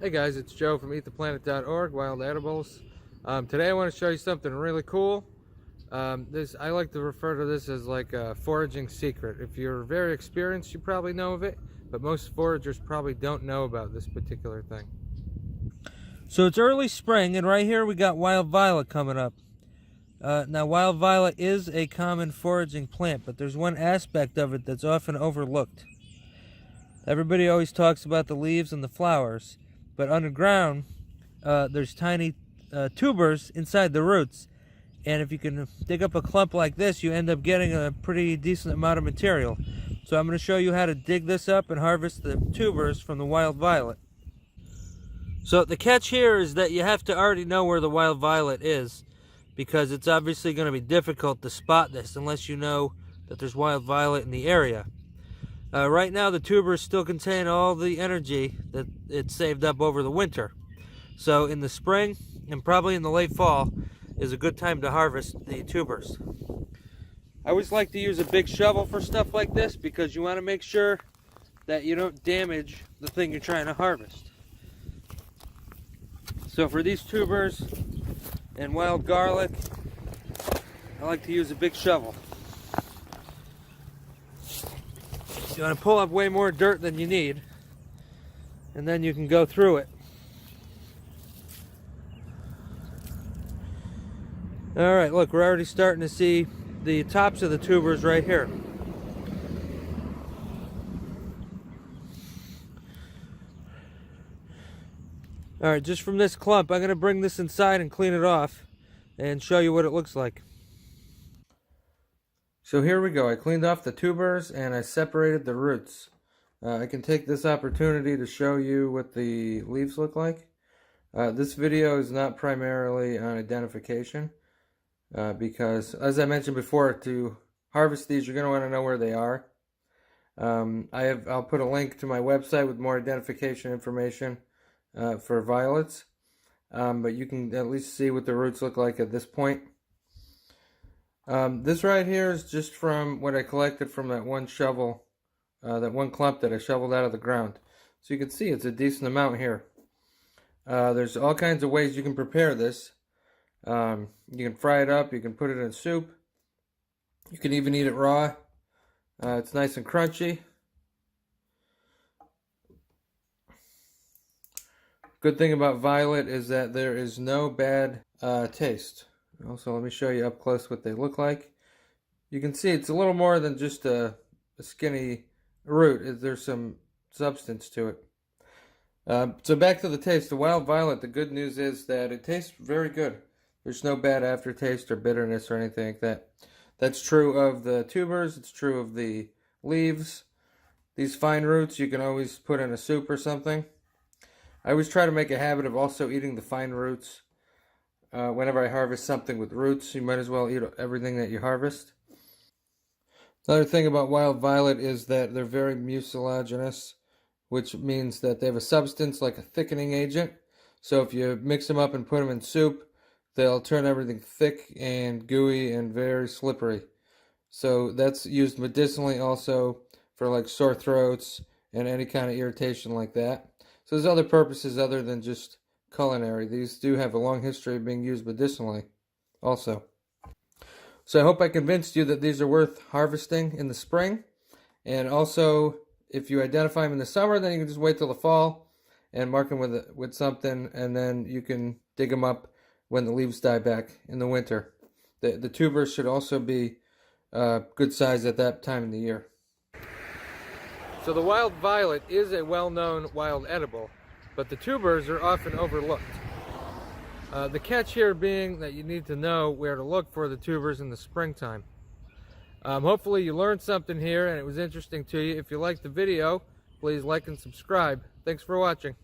Hey guys, it's Joe from eattheplanet.org, Wild Edibles. Today I want to show you something really cool. I like to refer to this as like a foraging secret. If you're very experienced, you probably know of it, but most foragers probably don't know about this particular thing. So it's early spring, and right here we got wild violet coming up. Now wild violet is a common foraging plant, but there's one aspect of it that's often overlooked. Everybody always talks about the leaves and the flowers, but underground there's tiny tubers inside the roots, and if you can dig up a clump like this, you end up getting a pretty decent amount of material. So I'm going to show you how to dig this up and harvest the tubers from the wild violet. So the catch here is that you have to already know where the wild violet is, because it's obviously going to be difficult to spot this unless you know that there's wild violet in the area. Right now the tubers still contain all the energy that it saved up over the winter. So in the spring and probably in the late fall is a good time to harvest the tubers. I always like to use a big shovel for stuff like this because you want to make sure that you don't damage the thing you're trying to harvest. So for these tubers and wild garlic, I like to use a big shovel. You want to pull up way more dirt than you need, and then you can go through it. Alright, look, we're already starting to see the tops of the tubers right here. Alright, just from this clump, I'm going to bring this inside and clean it off and show you what it looks like. So here we go. I cleaned off the tubers and I separated the roots. I can take this opportunity to show you what the leaves look like. This video is not primarily on identification because, as I mentioned before, to harvest these you're going to want to know where they are. I'll put a link to my website with more identification information for violets, but you can at least see what the roots look like at this point. This right here is just from what I collected from that one shovel, that one clump that I shoveled out of the ground. So you can see it's a decent amount here. There's all kinds of ways you can prepare this. You can fry it up, you can put it in soup, you can even eat it raw. It's nice and crunchy. Good thing about violet is that there is no bad taste. Also, let me show you up close what they look like. You can see it's a little more than just a skinny root. There's some substance to it. So back to the taste. The wild violet, the good news is that it tastes very good. There's no bad aftertaste or bitterness or anything like that. That's true of the tubers. It's true of the leaves. These fine roots you can always put in a soup or something. I always try to make a habit of also eating the fine roots. Whenever I harvest something with roots, you might as well eat everything that you harvest. Another thing about wild violet is that they're very mucilaginous, which means that they have a substance like a thickening agent. So if you mix them up and put them in soup, they'll turn everything thick and gooey and very slippery. So that's used medicinally also for like sore throats and any kind of irritation like that. So there's other purposes other than just culinary. These do have a long history of being used medicinally also. So I hope I convinced you that these are worth harvesting in the spring. And also, if you identify them in the summer, then you can just wait till the fall and mark them with something, and then you can dig them up when the leaves die back in the winter. The tubers should also be good size at that time of the year. So the wild violet is a well-known wild edible, but the tubers are often overlooked. The catch here being that you need to know where to look for the tubers in the springtime. Hopefully you learned something here and it was interesting to you. If you liked the video, please like and subscribe. Thanks for watching.